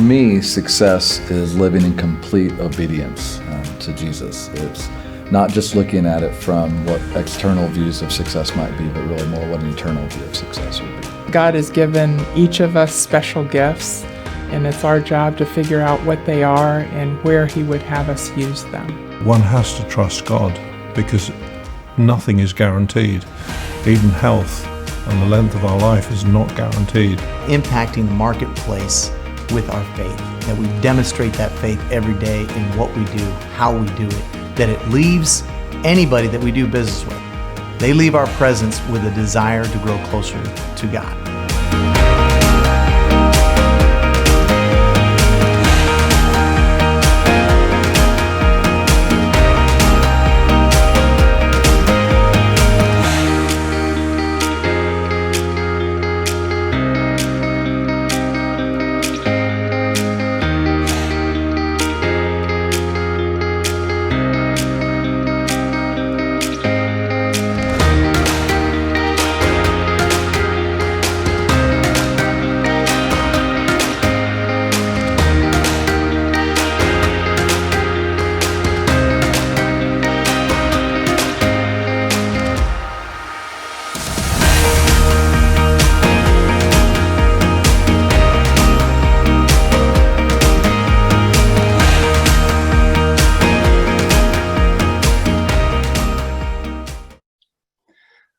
me, success is living in complete obedience to Jesus. It's not just looking at it from what external views of success might be, but really more what an eternal view of success would be. God has given each of us special gifts, and it's our job to figure out what they are and where He would have us use them. One has to trust God because nothing is guaranteed. Even health and the length of our life is not guaranteed. Impacting the marketplace with our faith, that we demonstrate that faith every day in what we do, how we do it, that it leaves anybody that we do business with. They leave our presence with a desire to grow closer to God.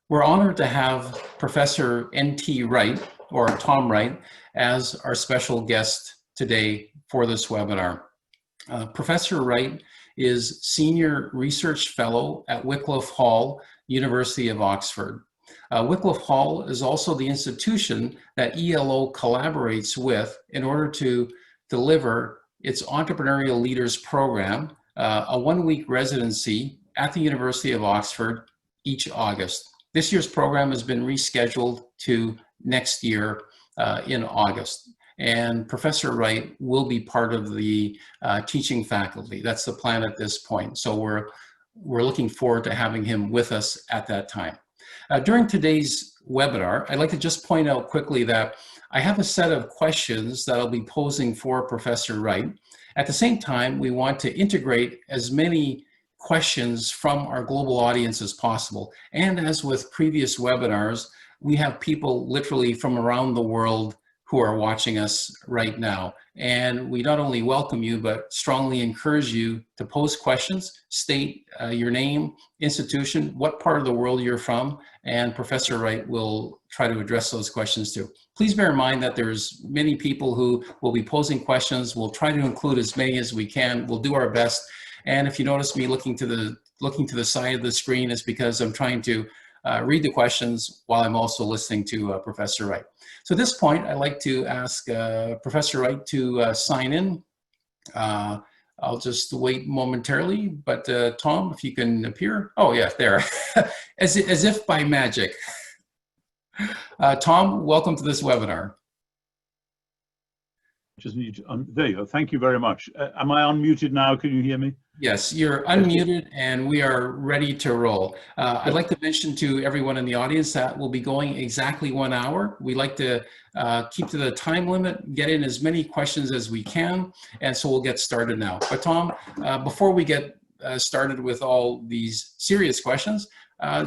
We're honored to have Professor N.T. Wright, or Tom Wright, as our special guest today for this webinar. Professor Wright is Senior Research Fellow at Wycliffe Hall, University of Oxford. Wycliffe Hall is also the institution that ELO collaborates with in order to deliver its Entrepreneurial Leaders Program, a one-week residency at the University of Oxford each August. This year's program has been rescheduled to next year in August. And Professor Wright will be part of the teaching faculty. That's the plan at this point. So we're looking forward to having him with us at that time. During today's webinar, I'd like to just point out quickly that I have a set of questions that I'll be posing for Professor Wright. At the same time, we want to integrate as many questions from our global audience as possible. And as with previous webinars, we have people literally from around the world who are watching us right now. And we not only welcome you, but strongly encourage you to pose questions, state your name, institution, what part of the world you're from, and Professor Wright will try to address those questions too. Please bear in mind that there's many people who will be posing questions. We'll try to include as many as we can. We'll do our best. And if you notice me looking to the side of the screen, it's because I'm trying to read the questions while I'm also listening to Professor Wright. So at this point, I'd like to ask Professor Wright to sign in. I'll just wait momentarily, but Tom, if you can appear. Oh yeah, there, as if by magic. Tom, welcome to this webinar. Just need to, there you go. Thank you very much. Am I unmuted now? Can you hear me? Yes, you're unmuted and we are ready to roll. I'd like to mention to everyone in the audience that we'll be going exactly 1 hour. We like to keep to the time limit, get in as many questions as we can, and so we'll get started now. But Tom, before we get started with all these serious questions,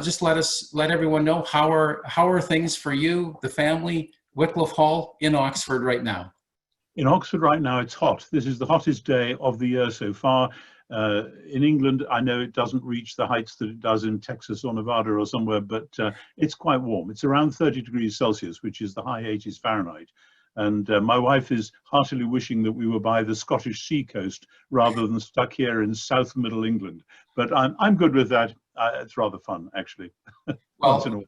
just let everyone know how are things for you, the family, Wycliffe Hall in Oxford right now? In Oxford right now, it's hot. This is the hottest day of the year so far. In England, I know it doesn't reach the heights that it does in Texas or Nevada or somewhere, but it's quite warm. It's around 30 degrees Celsius, which is the high 80s Fahrenheit. And my wife is heartily wishing that we were by the Scottish sea coast rather than stuck here in South Middle England. But I'm good with that. It's rather fun, actually. Once in a while.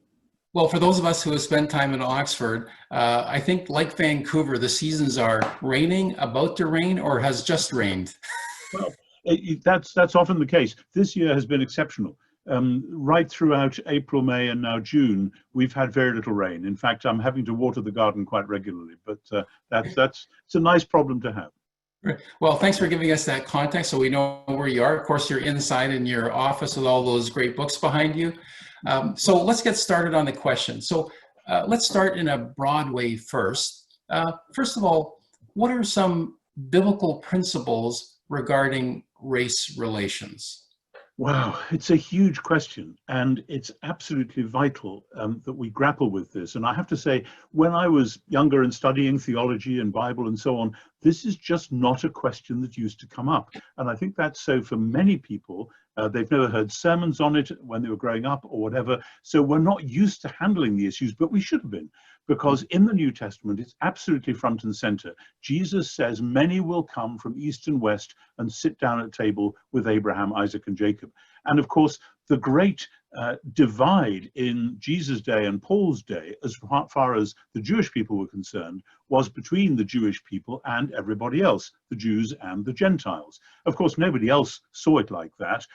Well, for those of us who have spent time in Oxford, I think like Vancouver, the seasons are raining, about to rain, or has just rained. Well, that's often the case. This year has been exceptional. Right throughout April, May, and now June, we've had very little rain. In fact, I'm having to water the garden quite regularly, but it's a nice problem to have. Well, thanks for giving us that context so we know where you are. Of course, you're inside in your office with all those great books behind you. So let's get started on the question. So let's start in a broad way first. First of all, what are some biblical principles regarding race relations? Wow, it's a huge question, and it's absolutely vital that we grapple with this. And I have to say, when I was younger and studying theology and Bible and so on, this is just not a question that used to come up. And I think that's so for many people. They've never heard sermons on it when they were growing up or whatever. So we're not used to handling the issues, but we should have been, because in the New Testament, it's absolutely front and center. Jesus says, many will come from east and west and sit down at table with Abraham, Isaac, and Jacob. And of course, the great divide in Jesus' day and Paul's day, as far as the Jewish people were concerned, was between the Jewish people and everybody else, the Jews and the Gentiles. Of course, nobody else saw it like that.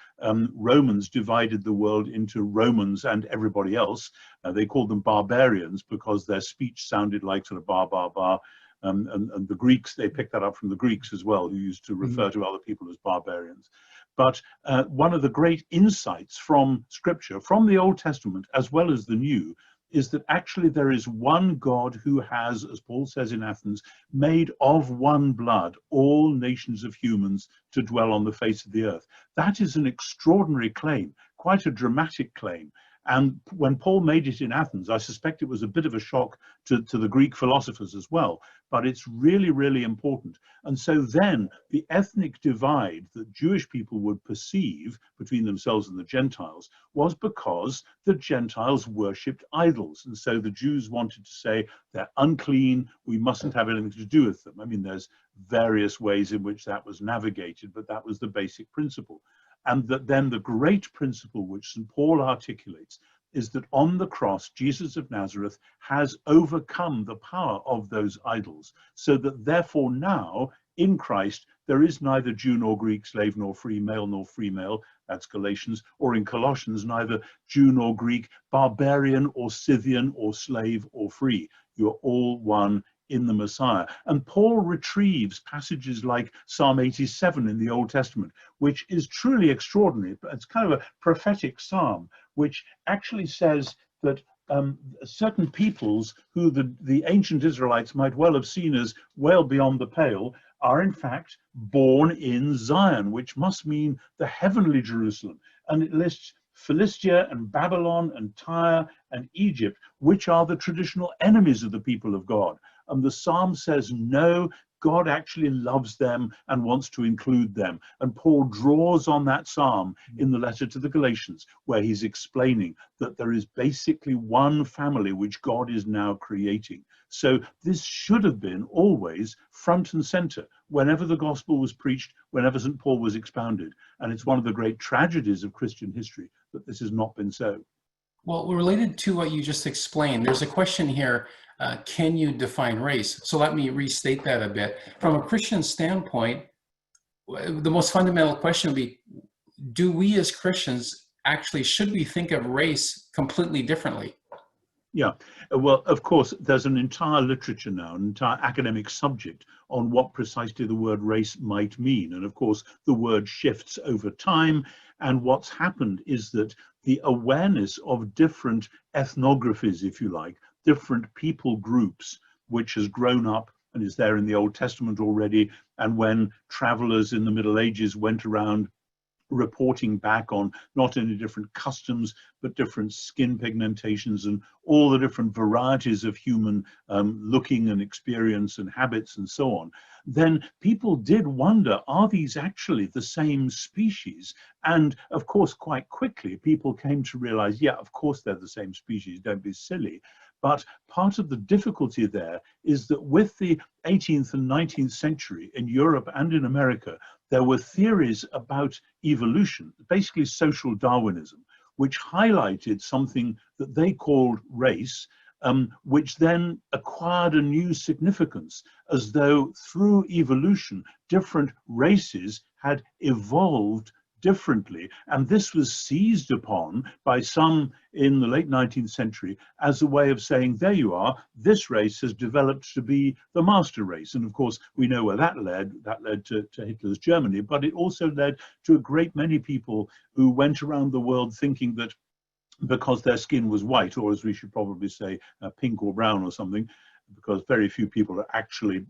Romans divided the world into Romans and everybody else. They called them barbarians because their speech sounded like sort of bar, bar, bar. And the Greeks, they picked that up from the Greeks as well, who used to refer to other people as barbarians. But one of the great insights from Scripture, from the Old Testament as well as the New, is that actually there is one God who has, as Paul says in Athens, made of one blood all nations of humans to dwell on the face of the earth. That is an extraordinary claim, quite a dramatic claim. And when Paul made it in Athens, I suspect it was a bit of a shock to the Greek philosophers as well, but it's really, really important. And so then the ethnic divide that Jewish people would perceive between themselves and the Gentiles was because the Gentiles worshipped idols. And so the Jews wanted to say they're unclean, we mustn't have anything to do with them. I mean, there's various ways in which that was navigated, but that was the basic principle. And that then the great principle which St. Paul articulates is that on the cross, Jesus of Nazareth has overcome the power of those idols, so that therefore now in Christ there is neither Jew nor Greek, slave nor free, male nor female, that's Galatians, or in Colossians, neither Jew nor Greek, barbarian or Scythian or slave or free. You're all one in the Messiah. And Paul retrieves passages like Psalm 87 in the Old Testament, which is truly extraordinary. It's kind of a prophetic psalm, which actually says that certain peoples who the ancient Israelites might well have seen as well beyond the pale are in fact born in Zion, which must mean the heavenly Jerusalem. And it lists Philistia and Babylon and Tyre and Egypt, which are the traditional enemies of the people of God. And the psalm says, no, God actually loves them and wants to include them. And Paul draws on that psalm in the letter to the Galatians, where he's explaining that there is basically one family which God is now creating. So this should have been always front and center whenever the gospel was preached, whenever St. Paul was expounded. And it's one of the great tragedies of Christian history that this has not been so. Well, related to what you just explained, there's a question here, can you define race? So let me restate that a bit. From a Christian standpoint, the most fundamental question would be, do we as Christians actually, should we think of race completely differently? Yeah, well, of course, there's an entire literature now, an entire academic subject on what precisely the word race might mean. And of course, the word shifts over time. And what's happened is that the awareness of different ethnographies, if you like, different people groups, which has grown up and is there in the Old Testament already. And when travelers in the Middle Ages went around reporting back on not only different customs, but different skin pigmentations and all the different varieties of human looking and experience and habits and so on, then people did wonder, are these actually the same species? And of course, quite quickly, people came to realize, yeah, of course they're the same species, don't be silly. But part of the difficulty there is that with the 18th and 19th century in Europe and in America, there were theories about evolution, basically social Darwinism, which highlighted something that they called race, which then acquired a new significance, as though through evolution, different races had evolved differently. And this was seized upon by some in the late 19th century as a way of saying, there you are, this race has developed to be the master race. And of course, we know where that led to Hitler's Germany, but it also led to a great many people who went around the world thinking that because their skin was white, or as we should probably say, pink or brown or something, because very few people are actually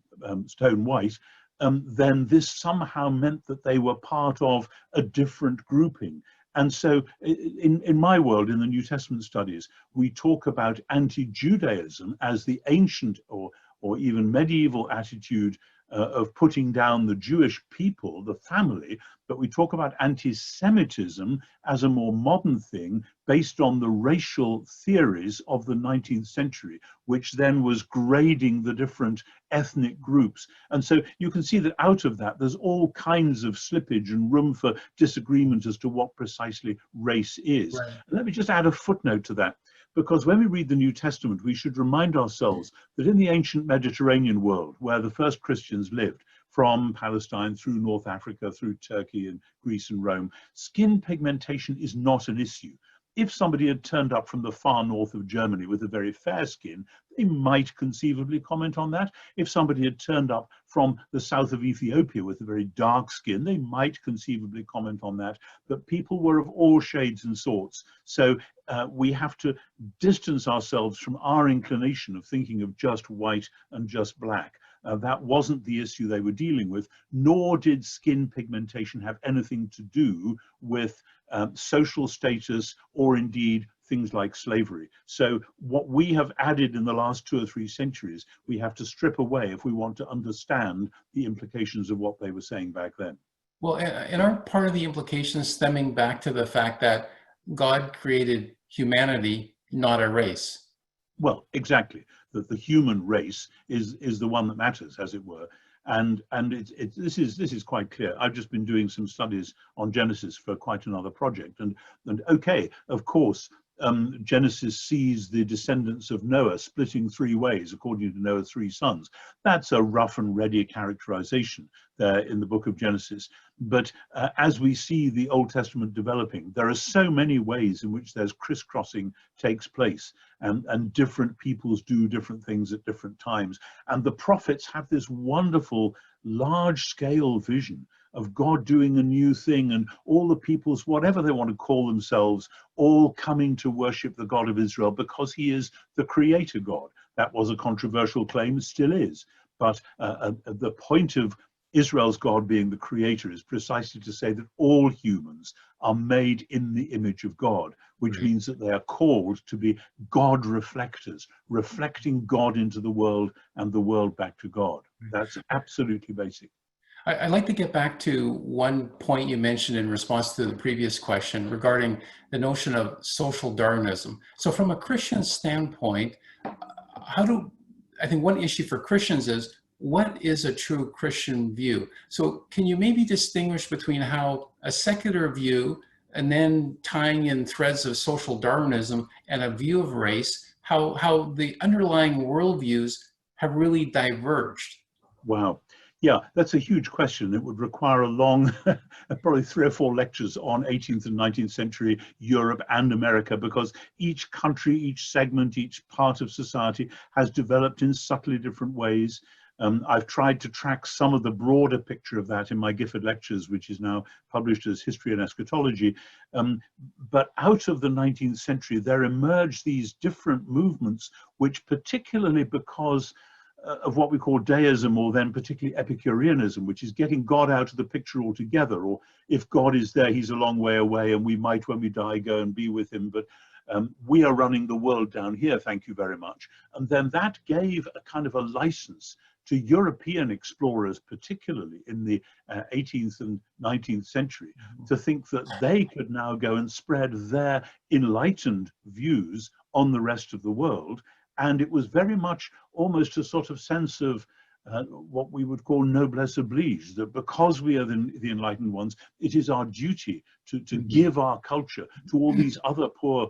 stone white, then this somehow meant that they were part of a different grouping. And so in my world, in the New Testament studies, we talk about anti-Judaism as the ancient or even medieval attitude of putting down the Jewish people, the family, but we talk about anti-Semitism as a more modern thing based on the racial theories of the 19th century, which then was grading the different ethnic groups. And so you can see that out of that, there's all kinds of slippage and room for disagreement as to what precisely race is. Right. Let me just add a footnote to that. Because when we read the New Testament, we should remind ourselves that in the ancient Mediterranean world, where the first Christians lived, from Palestine through North Africa, through Turkey and Greece and Rome, skin pigmentation is not an issue. If somebody had turned up from the far north of Germany with a very fair skin, they might conceivably comment on that. If somebody had turned up from the south of Ethiopia with a very dark skin, they might conceivably comment on that. But people were of all shades and sorts. So we have to distance ourselves from our inclination of thinking of just white and just black. That wasn't the issue they were dealing with, nor did skin pigmentation have anything to do with social status or indeed things like slavery. So what we have added in the last 2 or 3 centuries, we have to strip away if we want to understand the implications of what they were saying back then. Well, and aren't part of the implications stemming back to the fact that God created humanity, not a race? Well, exactly. That the human race is the one that matters, as it were. And this is quite clear. I've just been doing some studies on Genesis for quite another project. And okay, of course, Genesis sees the descendants of Noah splitting 3 ways, according to Noah's 3 sons. That's a rough and ready characterization there in the book of Genesis. But as we see the Old Testament developing, there are so many ways in which there's crisscrossing takes place, and different peoples do different things at different times. And the prophets have this wonderful large-scale vision of God doing a new thing, and all the peoples, whatever they want to call themselves, all coming to worship the God of Israel because he is the creator God. That was a controversial claim, still is. But the point of Israel's God being the creator is precisely to say that all humans are made in the image of God, which means that they are called to be God reflectors, reflecting God into the world and the world back to God. That's absolutely basic. I'd like to get back to one point you mentioned in response to the previous question regarding the notion of social Darwinism. So from a Christian standpoint, I think one issue for Christians is, what is a true Christian view? So can you maybe distinguish between how a secular view and then tying in threads of social Darwinism and a view of race, how the underlying worldviews have really diverged? Wow. Yeah, that's a huge question. It would require a long, probably 3 or 4 lectures on 18th and 19th century Europe and America, because each country, each segment, each part of society has developed in subtly different ways. I've tried to track some of the broader picture of that in my Gifford Lectures, which is now published as History and Eschatology. But out of the 19th century, there emerged these different movements, which particularly because of what we call deism, or then particularly Epicureanism, which is getting God out of the picture altogether, or if God is there, he's a long way away, and we might, when we die, go and be with him, but we are running the world down here, thank you very much. And then that gave a kind of a license to European explorers, particularly in the 18th and 19th century, to think that they could now go and spread their enlightened views on the rest of the world. And it was very much almost a sort of sense of what we would call noblesse oblige, that because we are the enlightened ones, it is our duty to give our culture to all these other poor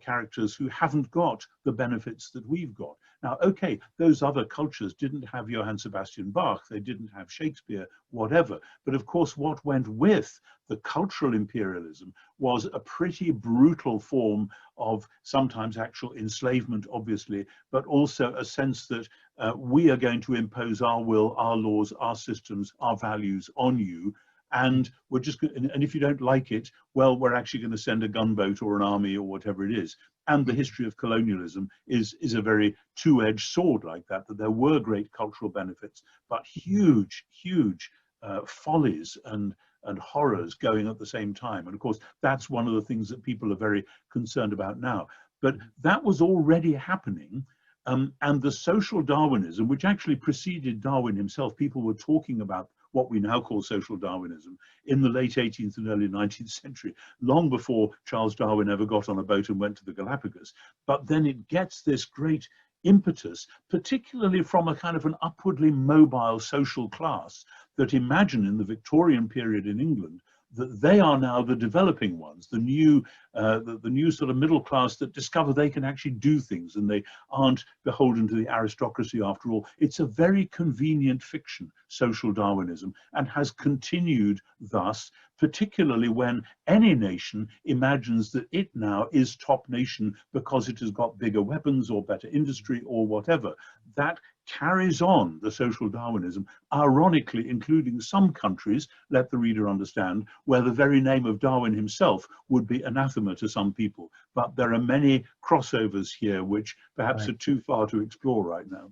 characters who haven't got the benefits that we've got. Now, okay, those other cultures didn't have Johann Sebastian Bach, they didn't have Shakespeare, whatever. But of course, what went with the cultural imperialism was a pretty brutal form of sometimes actual enslavement, obviously, but also a sense that we are going to impose our will, our laws, our systems, our values on you. and we're just and if you don't like it, well, we're actually going to send a gunboat or an army or whatever it is. And the history of colonialism is a very two-edged sword like that, that there were great cultural benefits, but huge follies and horrors going at the same time. And of course, that's one of the things that people are very concerned about now. But that was already happening. And the social Darwinism, which actually preceded Darwin himself, people were talking about what we now call social Darwinism in the late 18th and early 19th century, long before Charles Darwin ever got on a boat and went to the Galapagos. But then it gets this great impetus, particularly from a kind of an upwardly mobile social class that imagine in the Victorian period in England that they are now the developing ones, the new sort of middle class that discover they can actually do things and they aren't beholden to the aristocracy after all. It's a very convenient fiction, social Darwinism, and has continued thus, particularly when any nation imagines that it now is top nation because it has got bigger weapons or better industry or whatever. That carries on the social Darwinism, ironically including some countries, let the reader understand, where the very name of Darwin himself would be anathema to some people. But there are many crossovers here which perhaps are too far to explore right now.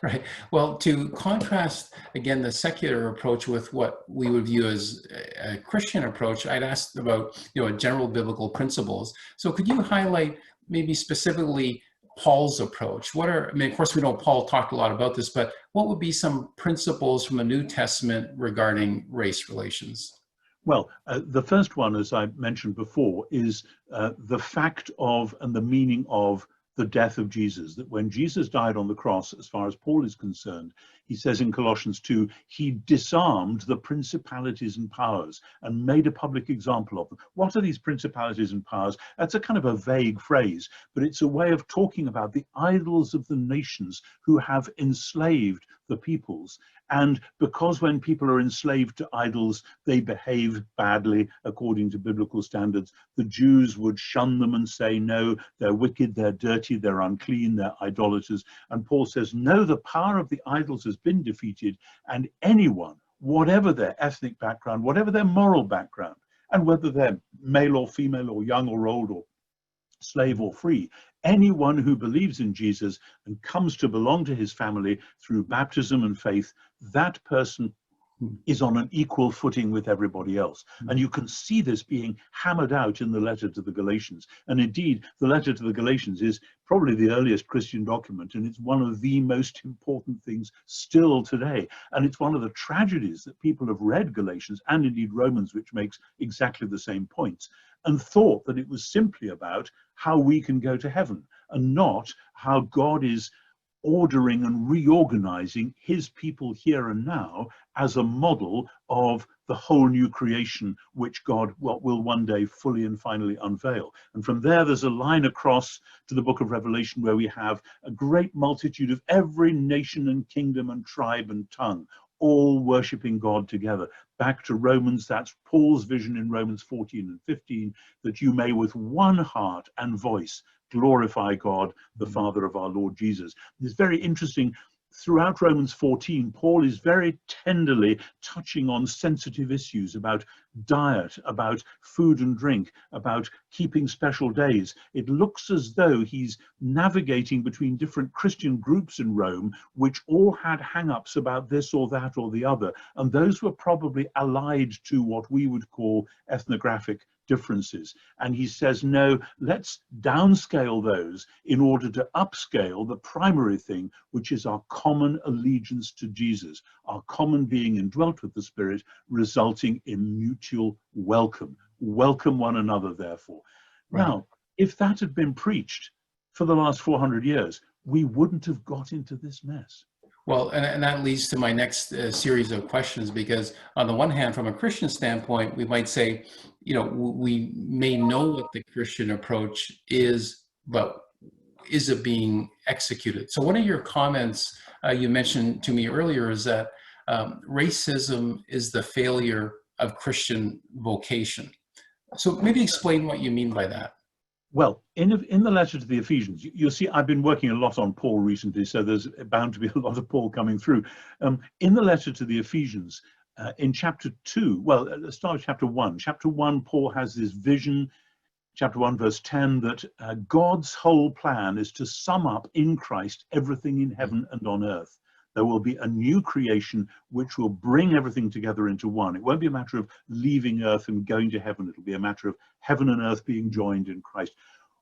Right. Well, to contrast, again, the secular approach with what we would view as a Christian approach, I'd asked about, general biblical principles. So could you highlight maybe specifically Paul's approach? Of course, we know Paul talked a lot about this, but what would be some principles from the New Testament regarding race relations? Well, the first one, as I mentioned before, is the fact of and the meaning of the death of Jesus, that when Jesus died on the cross, as far as Paul is concerned, he says in Colossians 2, he disarmed the principalities and powers and made a public example of them. What are these principalities and powers? That's a kind of a vague phrase, but it's a way of talking about the idols of the nations who have enslaved the peoples. And because when people are enslaved to idols, they behave badly according to biblical standards, the Jews would shun them and say, no, they're wicked, they're dirty, they're unclean, they're idolaters. And Paul says, no, the power of the idols has been defeated, and anyone, whatever their ethnic background, whatever their moral background, and whether they're male or female or young or old or slave or free, anyone who believes in Jesus and comes to belong to his family through baptism and faith, that person is on an equal footing with everybody else. And you can see this being hammered out in the letter to the Galatians. And indeed, the letter to the Galatians is probably the earliest Christian document, and it's one of the most important things still today. And it's one of the tragedies that people have read Galatians and indeed Romans, which makes exactly the same points, and thought that it was simply about how we can go to heaven and not how God is ordering and reorganizing his people here and now as a model of the whole new creation which God will one day fully and finally unveil. And from there's a line across to the book of Revelation where we have a great multitude of every nation and kingdom and tribe and tongue, all worshipping God together. Back to Romans, that's Paul's vision in Romans 14 and 15, that you may with one heart and voice glorify God, the Father of our Lord Jesus. It's very interesting. Throughout Romans 14, Paul is very tenderly touching on sensitive issues about diet, about food and drink, about keeping special days. It looks as though he's navigating between different Christian groups in Rome, which all had hang-ups about this or that or the other. And those were probably allied to what we would call ethnographic differences. And he says, no, let's downscale those in order to upscale the primary thing, which is our common allegiance to Jesus, our common being indwelt with the Spirit, resulting in mutual welcome. Welcome one another, therefore. Right. Now, if that had been preached for the last 400 years, we wouldn't have got into this mess. Well, and that leads to my next series of questions, because on the one hand, from a Christian standpoint, we might say, we may know what the Christian approach is, but is it being executed? So one of your comments you mentioned to me earlier is that racism is the failure of Christian vocation. So maybe explain what you mean by that. Well, in the letter to the Ephesians, you'll see I've been working a lot on Paul recently, so there's bound to be a lot of Paul coming through. In the letter to the Ephesians, in chapter 2, well, let's start with chapter 1. Chapter 1, Paul has this vision, chapter 1, verse 10, that God's whole plan is to sum up in Christ everything in heaven and on earth. There will be a new creation which will bring everything together into one. It won't be a matter of leaving earth and going to heaven. It'll be a matter of heaven and earth being joined in Christ.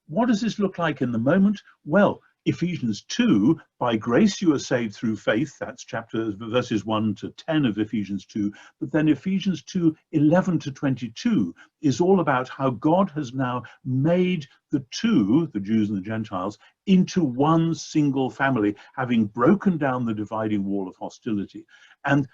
What does this look like in the moment? Well, Ephesians 2, by grace you are saved through faith. That's verses 1 to 10 of Ephesians 2. But then Ephesians 2, 11 to 22 is all about how God has now made the two, the Jews and the Gentiles, into one single family, having broken down the dividing wall of hostility. And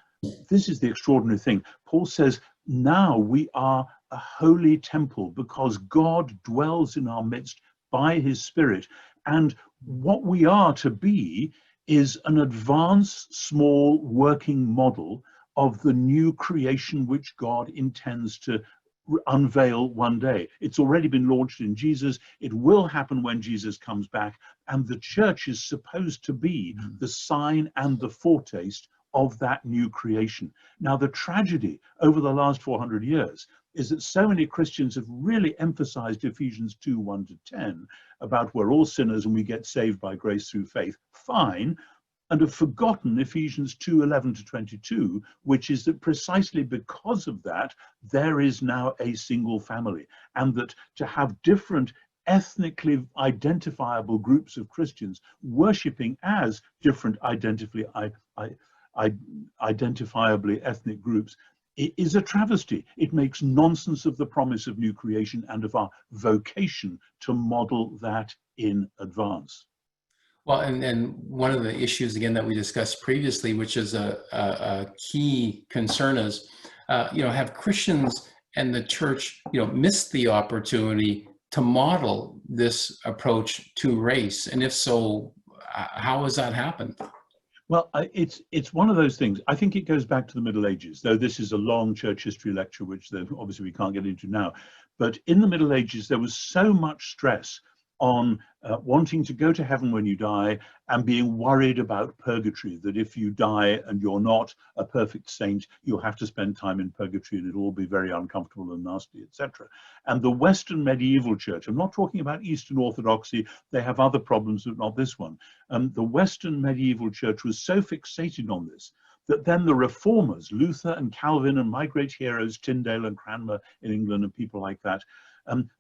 this is the extraordinary thing. Paul says, now we are a holy temple because God dwells in our midst by his Spirit. And what we are to be is an advanced, small working model of the new creation which God intends to unveil one day. It's already been launched in Jesus. It will happen when Jesus comes back. And the church is supposed to be the sign and the foretaste of that new creation. Now, the tragedy over the last 400 years is that so many Christians have really emphasized Ephesians 2, 1 to 10, about we're all sinners and we get saved by grace through faith. Fine. And have forgotten Ephesians 2, 11 to 22, which is that precisely because of that, there is now a single family. And that to have different ethnically identifiable groups of Christians worshipping as different identifiably ethnic groups, it is a travesty. It makes nonsense of the promise of new creation and of our vocation to model that in advance. Well, and one of the issues, again, that we discussed previously, which is a key concern is, have Christians and the church, missed the opportunity to model this approach to race? And if so, how has that happened? Well, it's one of those things. I think it goes back to the Middle Ages, though this is a long church history lecture, which obviously we can't get into now. But in the Middle Ages, there was so much stress on wanting to go to heaven when you die and being worried about purgatory, that if you die and you're not a perfect saint, you'll have to spend time in purgatory and it'll all be very uncomfortable and nasty, etc. And the Western medieval church, I'm not talking about Eastern Orthodoxy, they have other problems, but not this one. The Western medieval church was so fixated on this that then the reformers, Luther and Calvin and my great heroes, Tyndale and Cranmer in England and people like that,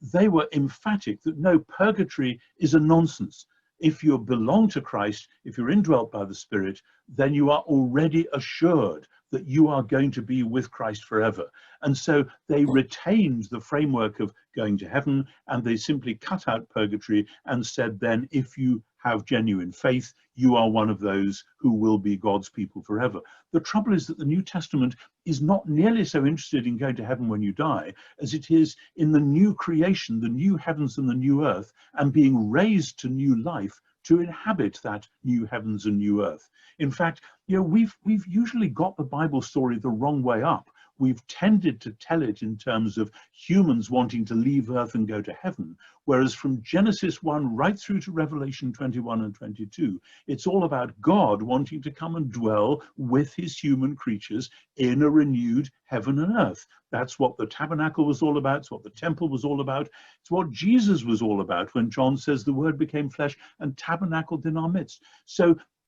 they were emphatic that no, purgatory is a nonsense. If you belong to Christ, if you're indwelt by the Spirit, then you are already assured that you are going to be with Christ forever. And so they retained the framework of going to heaven, and they simply cut out purgatory and said, then if you have genuine faith, you are one of those who will be God's people forever. The trouble is that the New Testament is not nearly so interested in going to heaven when you die as it is in the new creation, the new heavens and the new earth, and being raised to new life to inhabit that new heavens and new earth. In fact, we've usually got the Bible story the wrong way up. We've tended to tell it in terms of humans wanting to leave earth and go to heaven, whereas from Genesis 1 right through to Revelation 21 and 22, it's all about God wanting to come and dwell with his human creatures in a renewed heaven and earth. That's what the tabernacle was all about. It's what the temple was all about. It's what Jesus was all about when John says the word became flesh and tabernacled in our midst.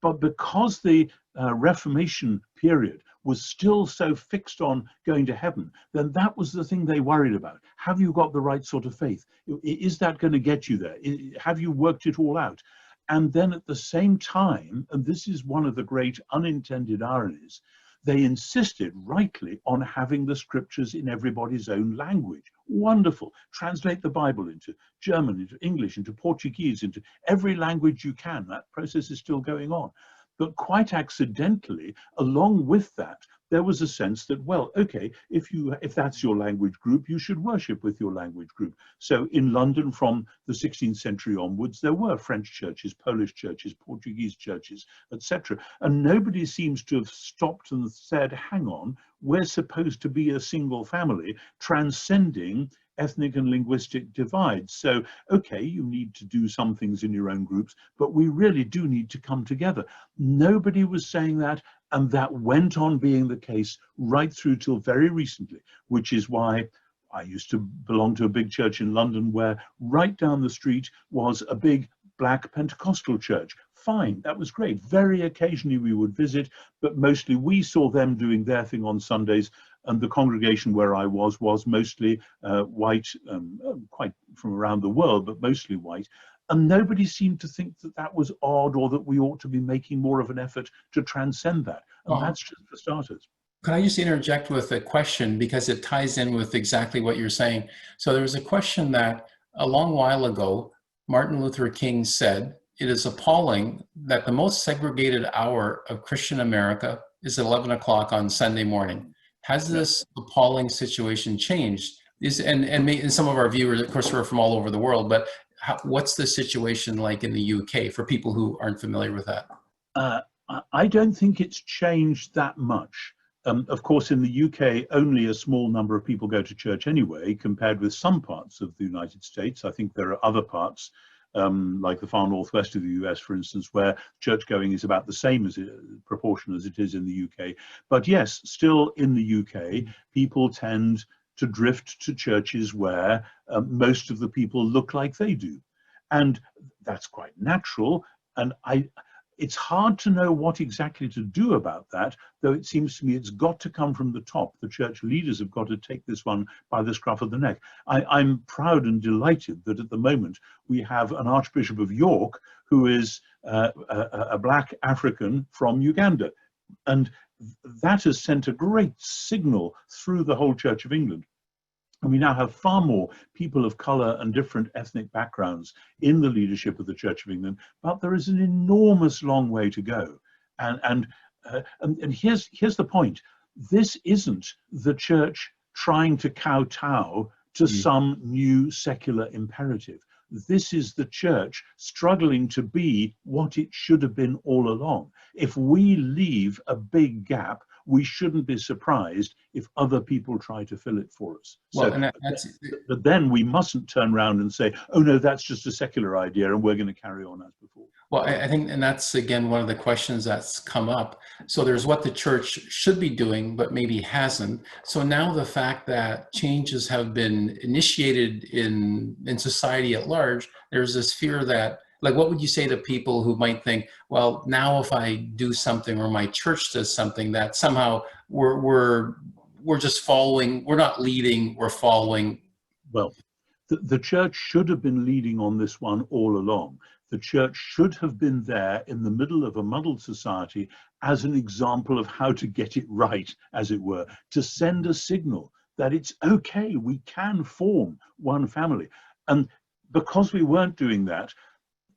But because the Reformation period was still so fixed on going to heaven, then that was the thing they worried about. Have you got the right sort of faith? Is that going to get you there? Have you worked it all out? And then at the same time, and this is one of the great unintended ironies, they insisted rightly on having the scriptures in everybody's own language. Wonderful. Translate the Bible into German, into English, into Portuguese, into every language you can. That process is still going on. But quite accidentally, along with that, there was a sense that, well, okay, if that's your language group, you should worship with your language group. So in London from the 16th century onwards, there were French churches, Polish churches, Portuguese churches, etc. And nobody seems to have stopped and said, hang on, we're supposed to be a single family, transcending ethnic and linguistic divides. So, okay, you need to do some things in your own groups, but we really do need to come together. Nobody was saying that, And that went on being the case right through till very recently, which is why I used to belong to a big church in London where right down the street was a big black Pentecostal church. Fine, that was great. Very occasionally we would visit, but mostly we saw them doing their thing on Sundays, and the congregation where I was mostly white, quite from around the world, but mostly white. And nobody seemed to think that that was odd or that we ought to be making more of an effort to transcend that. And that's just for starters. Could I just interject with a question, because it ties in with exactly what you're saying? So there was a question that a long while ago, Martin Luther King said, "It is appalling that the most segregated hour of Christian America is 11 o'clock on Sunday morning." Has this appalling situation changed? And some of our viewers, of course, are from all over the world, but what's the situation like in the UK for people who aren't familiar with that? I don't think it's changed that much. Of course, in the UK, only a small number of people go to church anyway, compared with some parts of the United States. I think there are other parts, like the far northwest of the US, for instance, where church going is about the same proportion as it is in the UK. But yes, still in the UK, people tend to drift to churches where most of the people look like they do. And that's quite natural. And it's hard to know what exactly to do about that, though it seems to me it's got to come from the top. The church leaders have got to take this one by the scruff of the neck. I'm proud and delighted that at the moment we have an Archbishop of York who is a black African from Uganda. And that has sent a great signal through the whole Church of England. And we now have far more people of colour and different ethnic backgrounds in the leadership of the Church of England, but there is an enormous long way to go. And here's the point. This isn't the church trying to kowtow to some new secular imperative. This is the church struggling to be what it should have been all along. If we leave a big gap, we shouldn't be surprised if other people try to fill it for us. Well, but then we mustn't turn around and say, oh no, that's just a secular idea and we're going to carry on as before. Well, I think, and that's again one of the questions that's come up. So there's what the church should be doing, but maybe hasn't. So now the fact that changes have been initiated in society at large, there's this fear that, like, what would you say to people who might think, well, now if I do something or my church does something, that somehow we're just following, we're not leading, we're following? Well, the church should have been leading on this one all along. The church should have been there in the middle of a muddled society as an example of how to get it right, as it were, to send a signal that it's okay, we can form one family. And because we weren't doing that,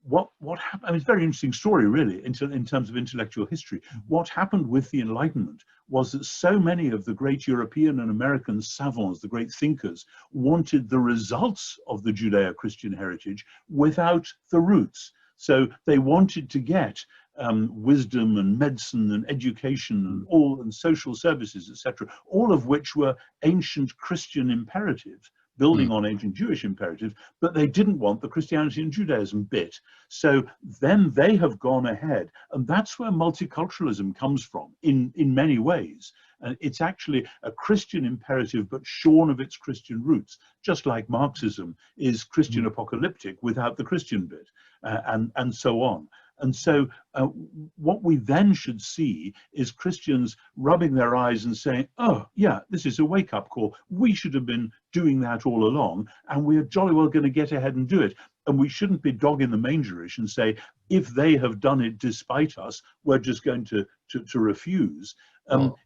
what happened? I mean, it's a very interesting story, really, in terms of intellectual history. What happened with the Enlightenment was that so many of the great European and American savants, the great thinkers, wanted the results of the Judeo-Christian heritage without the roots. So they wanted to get wisdom and medicine and education and social services, etc., all of which were ancient Christian imperatives, building on ancient Jewish imperatives, but they didn't want the Christianity and Judaism bit. So then they have gone ahead, and that's where multiculturalism comes from in many ways. And it's actually a Christian imperative, but shorn of its Christian roots, just like Marxism is Christian apocalyptic without the Christian bit, and so on. And so what we then should see is Christians rubbing their eyes and saying, oh, yeah, this is a wake-up call. We should have been doing that all along, and we're jolly well going to get ahead and do it. And we shouldn't be dog in the mangerish and say, if they have done it despite us, we're just going to refuse.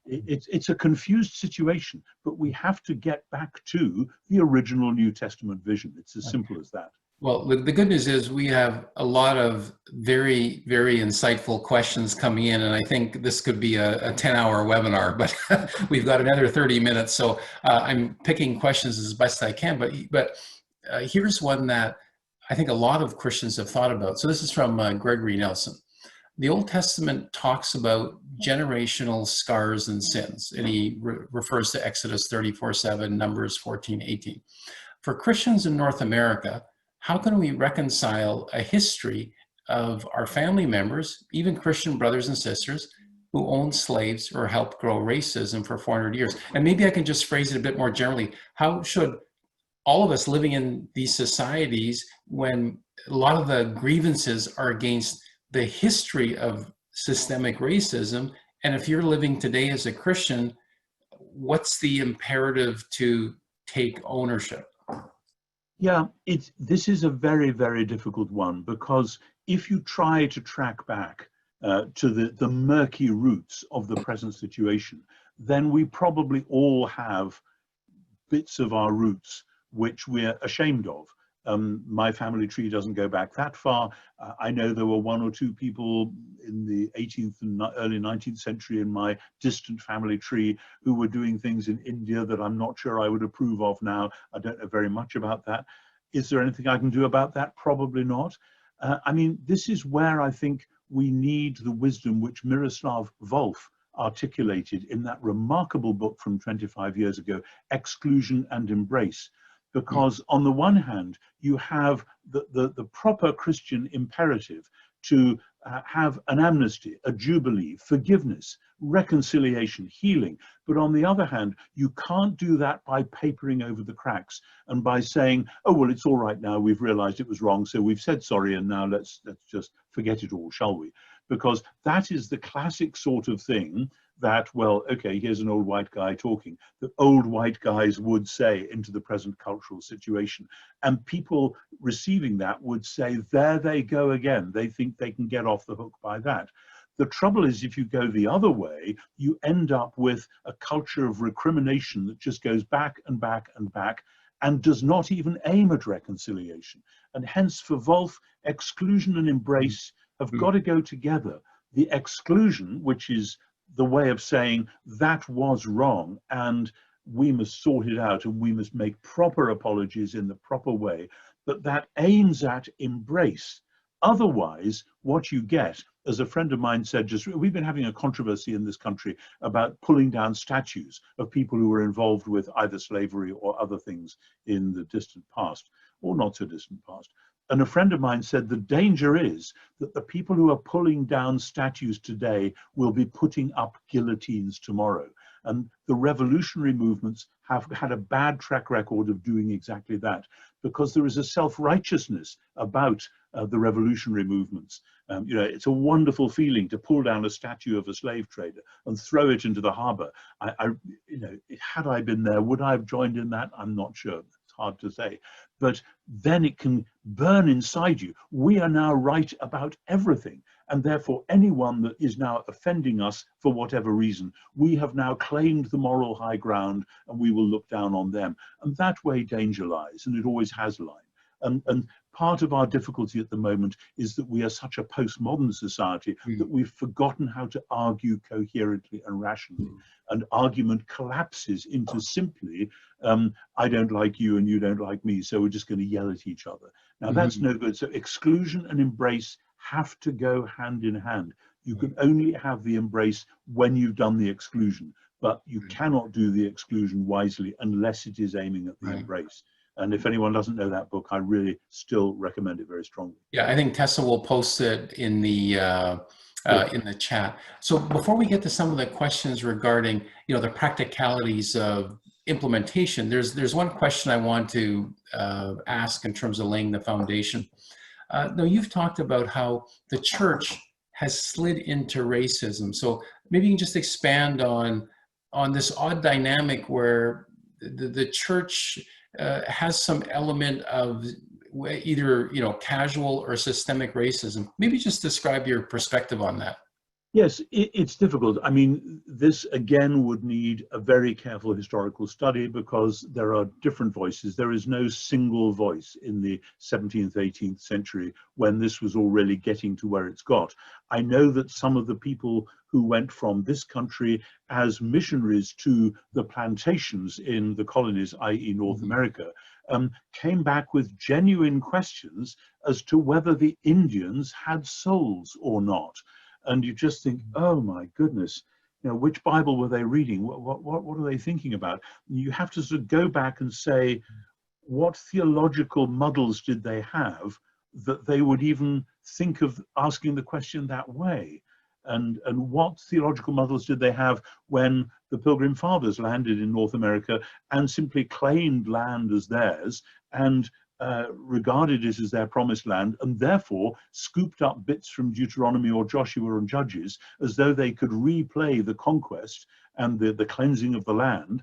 It's a confused situation, but we have to get back to the original New Testament vision. It's as simple as that. Well, the good news is we have a lot of very, very insightful questions coming in, and I think this could be a 10-hour webinar, but we've got another 30 minutes, so I'm picking questions as best I can, but here's one that I think a lot of Christians have thought about. So this is from Gregory Nelson. The Old Testament talks about generational scars and sins, and he refers to Exodus 34:7, Numbers 14:18. For Christians in North America, how can we reconcile a history of our family members, even Christian brothers and sisters, who owned slaves or helped grow racism for 400 years. And maybe I can just phrase it a bit more generally. How should all of us living in these societies, when a lot of the grievances are against the history of systemic racism, and if you're living today as a Christian, what's the imperative to take ownership? Yeah, this is a very, very difficult one, because if you try to track back to the murky roots of the present situation, then we probably all have bits of our roots which we're ashamed of. My family tree doesn't go back that far. I know there were one or two people in the 18th and early 19th century in my distant family tree who were doing things in India that I'm not sure I would approve of now. I don't know very much about that. Is there anything I can do about that? Probably not. I mean, this is where I think we need the wisdom which Miroslav Volf articulated in that remarkable book from 25 years ago, Exclusion and Embrace. Because on the one hand, you have the proper Christian imperative to have an amnesty, a jubilee, forgiveness, reconciliation, healing. But on the other hand, you can't do that by papering over the cracks and by saying, oh, well, it's all right now, we've realized it was wrong, so we've said sorry, and now let's just forget it all, shall we? Because that is the classic sort of thing that, well, okay, here's an old white guy talking, that old white guys would say into the present cultural situation. And people receiving that would say, there they go again. They think they can get off the hook by that. The trouble is, if you go the other way, you end up with a culture of recrimination that just goes back and back and back and does not even aim at reconciliation. And hence, for Volf, exclusion and embrace have got to go together. The exclusion, which is the way of saying that was wrong and we must sort it out and we must make proper apologies in the proper way, but that aims at embrace. Otherwise, what you get, as a friend of mine said, we've been having a controversy in this country about pulling down statues of people who were involved with either slavery or other things in the distant past, or not so distant past. And a friend of mine said the danger is that the people who are pulling down statues today will be putting up guillotines tomorrow. And the revolutionary movements have had a bad track record of doing exactly that, because there is a self-righteousness about the revolutionary movements. You know, it's a wonderful feeling to pull down a statue of a slave trader and throw it into the harbor. You know, had I been there, would I have joined in that? I'm not sure. It's hard to say. But then it can burn inside you. We are now right about everything. And therefore, anyone that is now offending us for whatever reason, we have now claimed the moral high ground and we will look down on them. And that way danger lies, and it always has lied. And part of our difficulty at the moment is that we are such a postmodern society that we've forgotten how to argue coherently and rationally. And argument collapses into simply, I don't like you and you don't like me, so we're just going to yell at each other. Now that's no good. So exclusion and embrace have to go hand in hand. You can only have the embrace when you've done the exclusion, but you cannot do the exclusion wisely unless it is aiming at the embrace. And if anyone doesn't know that book, I really still recommend it very strongly. Yeah, I think Tessa will post it in the chat. So before we get to some of the questions regarding, you know, the practicalities of implementation, there's one question I want to ask in terms of laying the foundation. Now, you've talked about how the church has slid into racism. So maybe you can just expand on this odd dynamic where the church has some element of either, you know, casual or systemic racism. Maybe just describe your perspective on that. Yes, it's difficult. I mean, this again would need a very careful historical study because there are different voices. There is no single voice in the 17th, 18th century when this was all really getting to where it's got. I know that some of the people who went from this country as missionaries to the plantations in the colonies, i.e. North America, came back with genuine questions as to whether the Indians had souls or not. And you just think, oh my goodness, you know, which Bible were they reading? What are they thinking about? And you have to sort of go back and say, what theological muddles did they have that they would even think of asking the question that way? and what theological models did they have when the Pilgrim Fathers landed in North America and simply claimed land as theirs and regarded it as their promised land, and therefore scooped up bits from Deuteronomy or Joshua and Judges as though they could replay the conquest and the cleansing of the land,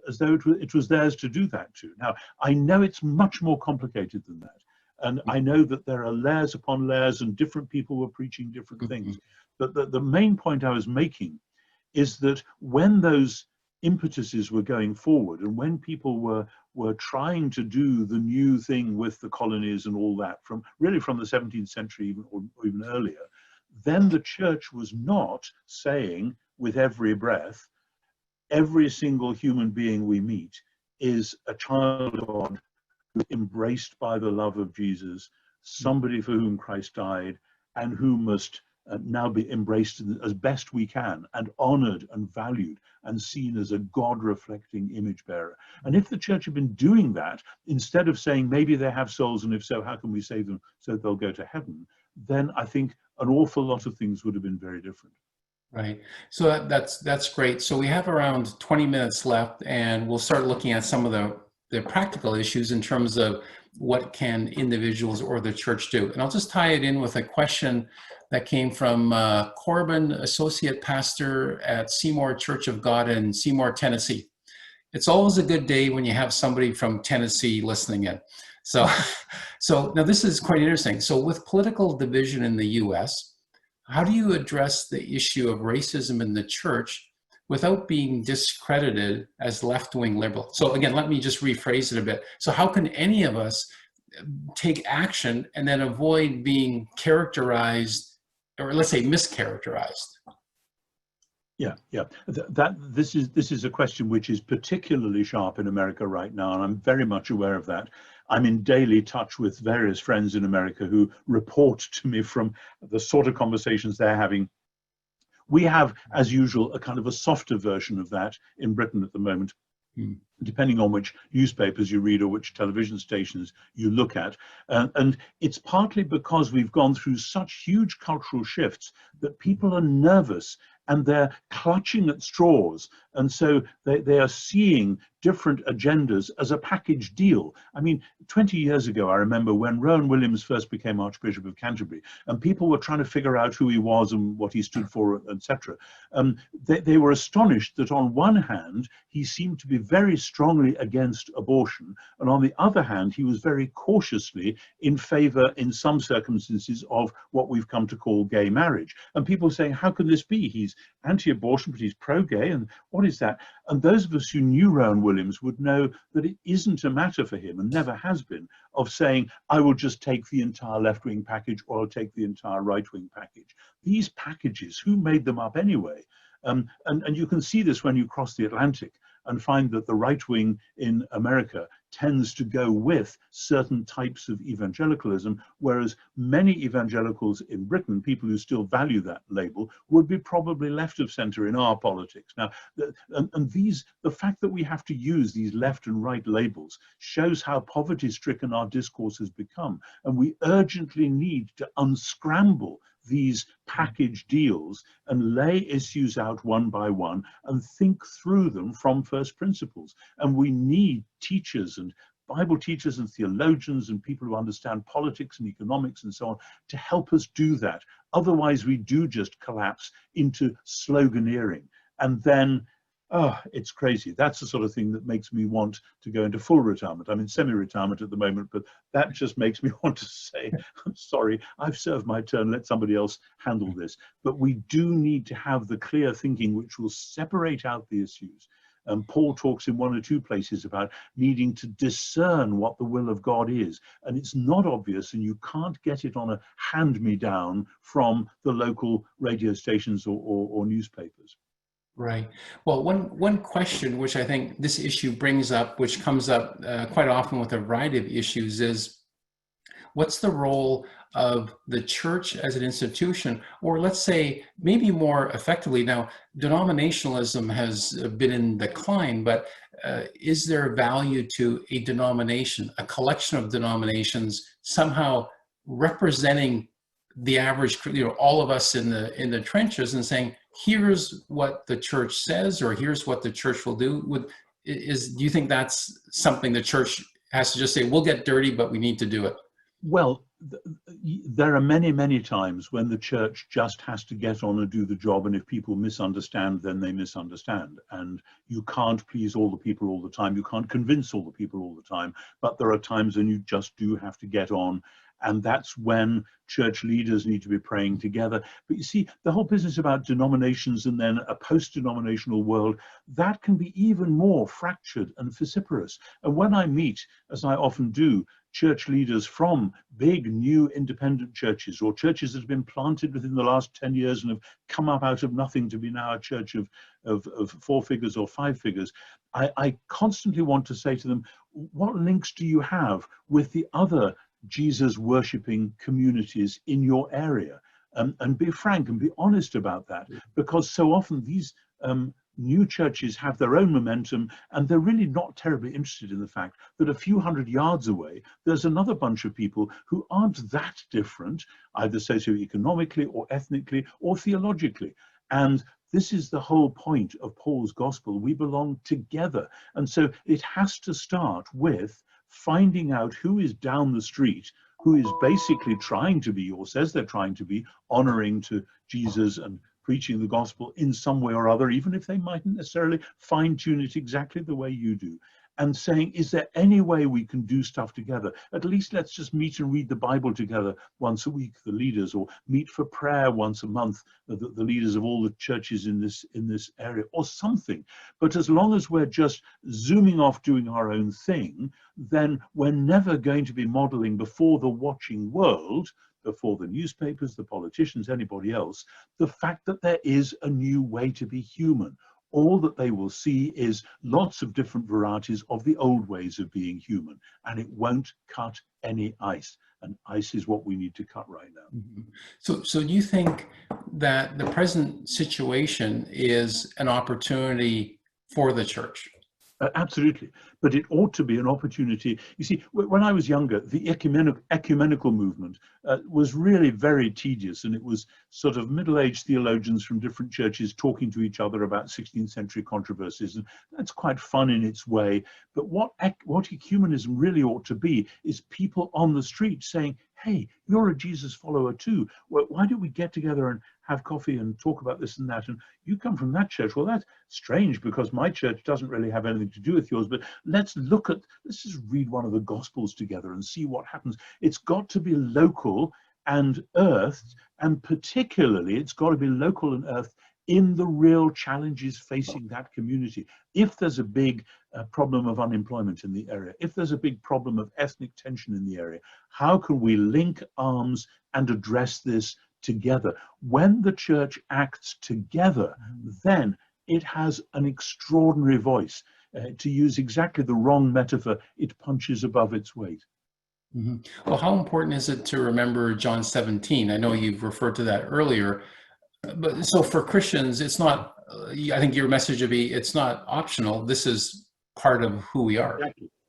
as though it was theirs to do that too. Now, I know it's much more complicated than that. And I know that there are layers upon layers and different people were preaching different things. But the main point I was making is that when those impetuses were going forward and when people were trying to do the new thing with the colonies and all that, from the 17th century or even earlier, then the church was not saying with every breath, every single human being we meet is a child of God, embraced by the love of Jesus, somebody for whom Christ died, and who must now be embraced as best we can, and honored and valued and seen as a God-reflecting image bearer. And if the church had been doing that, instead of saying maybe they have souls, and if so, how can we save them so they'll go to heaven, then I think an awful lot of things would have been very different. Right. So that's great. So we have around 20 minutes left, and we'll start looking at some of the practical issues in terms of what can individuals or the church do. And I'll just tie it in with a question that came from Corbin, associate pastor at Seymour Church of God in Seymour, Tennessee. It's always a good day when you have somebody from Tennessee listening in. So now this is quite interesting. So with political division in the US, how do you address the issue of racism in the church without being discredited as left-wing liberal? So again, let me just rephrase it a bit. So how can any of us take action and then avoid being characterized, or let's say mischaracterized? Yeah. This is a question which is particularly sharp in America right now, and I'm very much aware of that. I'm in daily touch with various friends in America who report to me from the sort of conversations they're having. We have, as usual, a kind of a softer version of that in Britain at the moment, depending on which newspapers you read or which television stations you look at. And it's partly because we've gone through such huge cultural shifts that people are nervous and they're clutching at straws. And so they are seeing different agendas as a package deal. I mean, 20 years ago, I remember when Rowan Williams first became Archbishop of Canterbury, and people were trying to figure out who he was and what he stood for, etc. They were astonished that on one hand, he seemed to be very strongly against abortion, and on the other hand, he was very cautiously in favor, in some circumstances, of what we've come to call gay marriage. And people saying, how can this be? He's anti-abortion, but he's pro-gay, and what is that? And those of us who knew Rowan Williams would know that it isn't a matter for him, and never has been, of saying, I will just take the entire left-wing package or I'll take the entire right-wing package. These packages, who made them up anyway? And you can see this when you cross the Atlantic and find that the right wing in America tends to go with certain types of evangelicalism, whereas many evangelicals in Britain, people who still value that label, would be probably left of center in our politics. Now, the fact that we have to use these left and right labels shows how poverty-stricken our discourse has become, and we urgently need to unscramble these package deals and lay issues out one by one and think through them from first principles. And we need teachers and Bible teachers and theologians and people who understand politics and economics and so on to help us do that. Otherwise, we do just collapse into sloganeering. And then, oh, it's crazy. That's the sort of thing that makes me want to go into full retirement. I'm in semi-retirement at the moment, but that just makes me want to say, I'm sorry, I've served my turn, let somebody else handle this. But we do need to have the clear thinking which will separate out the issues. Paul talks in one or two places about needing to discern what the will of God is. And it's not obvious, and you can't get it on a hand-me-down from the local radio stations or newspapers. Right. Well, one question which I think this issue brings up, which comes up quite often with a variety of issues, is what's the role of the church as an institution, or let's say maybe more effectively now, denominationalism has been in decline, but is there value to a denomination, a collection of denominations somehow representing the average, all of us in the trenches, and saying, here's what the church says, or here's what the church will do? Do you think that's something the church has to just say, we'll get dirty, but we need to do it? Well, there are many, many times when the church just has to get on and do the job, and if people misunderstand, then they misunderstand. And you can't please all the people all the time. You can't convince all the people all the time. But there are times when you just do have to get on, and that's when church leaders need to be praying together. But you see, the whole business about denominations and then a post-denominational world, that can be even more fractured and vociferous. And when I meet, as I often do, church leaders from big new independent churches, or churches that have been planted within the last 10 years and have come up out of nothing to be now a church of 4 figures or 5 figures, I constantly want to say to them, what links do you have with the other Jesus worshipping communities in your area? And be frank and be honest about that, because so often these new churches have their own momentum, and they're really not terribly interested in the fact that a few hundred yards away there's another bunch of people who aren't that different, either socioeconomically or ethnically or theologically. And this is the whole point of Paul's gospel. We belong together. And so it has to start with finding out who is down the street, who is basically trying to be, or says they're trying to be, honoring to Jesus and preaching the gospel in some way or other, even if they mightn't necessarily fine-tune it exactly the way you do. And saying, is there any way we can do stuff together? At least let's just meet and read the Bible together once a week, the leaders, or meet for prayer once a month, the leaders of all the churches in this area, or something. But as long as we're just zooming off doing our own thing, then we're never going to be modeling before the watching world, before the newspapers, the politicians, anybody else, the fact that there is a new way to be human. All that they will see is lots of different varieties of the old ways of being human, and it won't cut any ice. And ice is what we need to cut right now. Mm-hmm. So do you think that the present situation is an opportunity for the church? Absolutely, but it ought to be an opportunity. You see, when I was younger, the ecumenical movement was really very tedious, and it was sort of middle-aged theologians from different churches talking to each other about 16th century controversies, and that's quite fun in its way. But what ecumenism really ought to be is people on the street saying, hey, you're a Jesus follower too. Well, why don't we get together and have coffee and talk about this and that? And you come from that church. Well, that's strange because my church doesn't really have anything to do with yours, but let's just read one of the Gospels together and see what happens. It's got to be local and earthed, and particularly it's got to be local and earthed in the real challenges facing that community. If there's a big problem of unemployment in the area, if there's a big problem of ethnic tension in the area, how can we link arms and address this together? When the church acts together, then it has an extraordinary voice. To use exactly the wrong metaphor, it punches above its weight. Mm-hmm. Well, how important is it to remember John 17? I know you've referred to that earlier, but so for Christians, it's not, I think your message would be, it's not optional. This is part of who we are.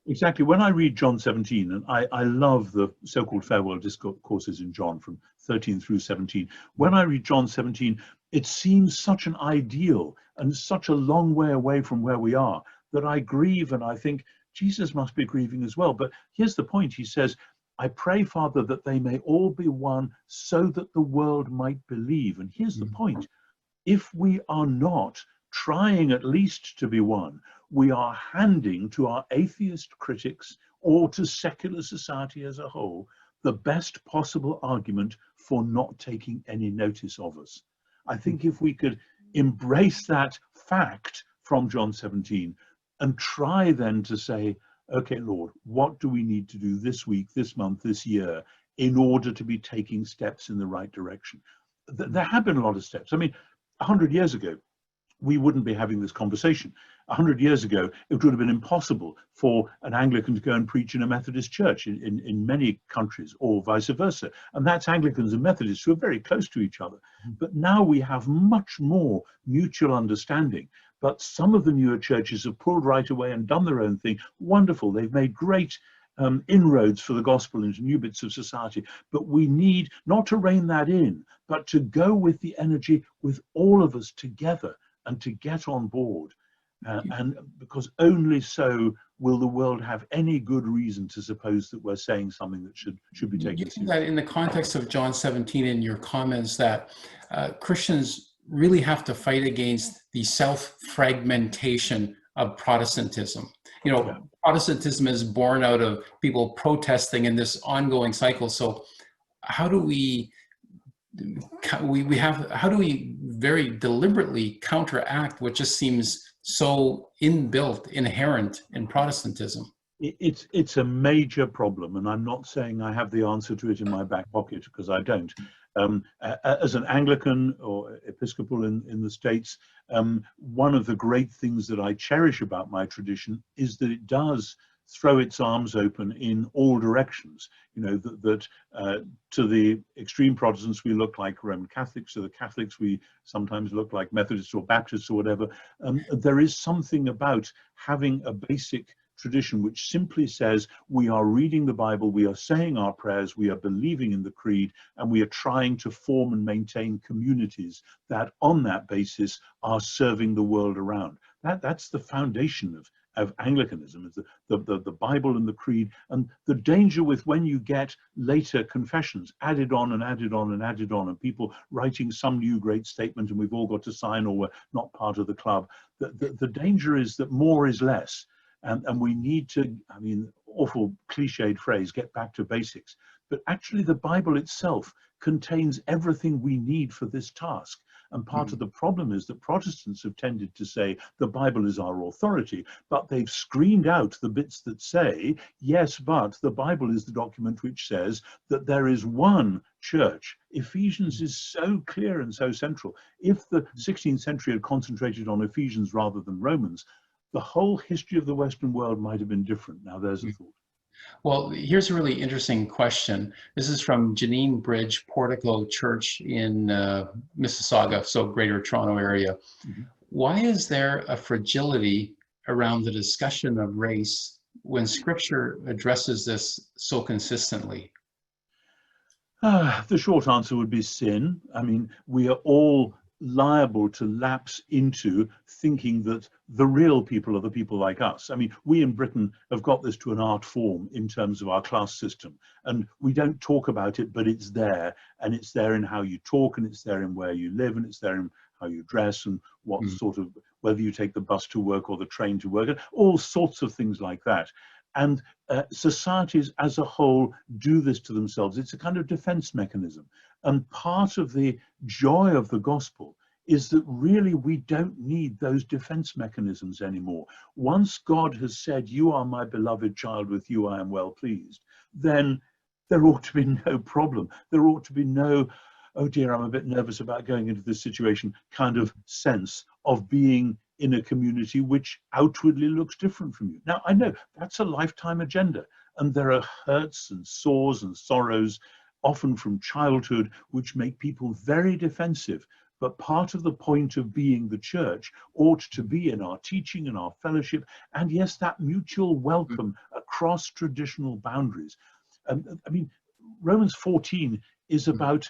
Exactly. When I read John 17, and I love the so-called farewell discourses in John from 13 through 17. When I read John 17, it seems such an ideal and such a long way away from where we are that I grieve, and I think Jesus must be grieving as well. But here's the point. He says, I pray, Father, that they may all be one so that the world might believe. And here's the point. If we are not trying at least to be one, we are handing to our atheist critics or to secular society as a whole the best possible argument for not taking any notice of us. I think if we could embrace that fact from John 17 and try then to say, okay, Lord, what do we need to do this week, this month, this year in order to be taking steps in the right direction? There have been a lot of steps. I mean, 100 years ago, we wouldn't be having this conversation. 100 years ago, it would have been impossible for an Anglican to go and preach in a Methodist church in many countries, or vice versa. And that's Anglicans and Methodists who are very close to each other. But now we have much more mutual understanding. But some of the newer churches have pulled right away and done their own thing. Wonderful. They've made great inroads for the gospel into new bits of society. But we need not to rein that in, but to go with the energy with all of us together and to get on board. And because only so will the world have any good reason to suppose that we're saying something that should be taken seriously. That in the context of John 17 in your comments that Christians really have to fight against the self-fragmentation of Protestantism. You know, Protestantism is born out of people protesting in this ongoing cycle. So how do we very deliberately counteract what just seems so inherent in Protestantism? It's a major problem, and I'm not saying I have the answer to it in my back pocket, because I don't. As an Anglican or Episcopal in the States, one of the great things that I cherish about my tradition is that it does throw its arms open in all directions. You know, that to the extreme Protestants we look like Roman Catholics, to the Catholics we sometimes look like Methodists or Baptists or whatever. There is something about having a basic tradition which simply says we are reading the Bible, we are saying our prayers, we are believing in the creed, and we are trying to form and maintain communities that on that basis are serving the world around. That's the foundation of Anglicanism, is the Bible and the creed. And the danger with when you get later confessions added on and added on and added on, and people writing some new great statement and we've all got to sign or we're not part of the club, the danger is that more is less. And we need to, I mean, awful cliched phrase, get back to basics. But actually the Bible itself contains everything we need for this task. And part of the problem is that Protestants have tended to say the Bible is our authority, but they've screened out the bits that say, yes, but the Bible is the document which says that there is one church. Ephesians is so clear and so central. If the 16th century had concentrated on Ephesians rather than Romans, the whole history of the Western world might have been different. Now there's a thought. Well, here's a really interesting question. This is from Janine Bridge, Portico Church in Mississauga, so Greater Toronto area. Why is there a fragility around the discussion of race when Scripture addresses this so consistently? The short answer would be sin. I mean, we are all liable to lapse into thinking that the real people are the people like us. I mean, we in Britain have got this to an art form in terms of our class system, and we don't talk about it, but it's there, and it's there in how you talk, and it's there in where you live, and it's there in how you dress, and what sort of, whether you take the bus to work or the train to work, all sorts of things like that. And societies as a whole do this to themselves. It's a kind of defense mechanism. And part of the joy of the gospel is that really we don't need those defense mechanisms anymore. Once God has said, you are my beloved child, with you I am well pleased, then there ought to be no problem. There ought to be no, oh dear, I'm a bit nervous about going into this situation kind of sense of being in a community which outwardly looks different from you. Now, I know that's a lifetime agenda, and there are hurts and sores and sorrows, often from childhood, which make people very defensive. But part of the point of being the church ought to be in our teaching and our fellowship, and yes, that mutual welcome across traditional boundaries. I mean, Romans 14 is about,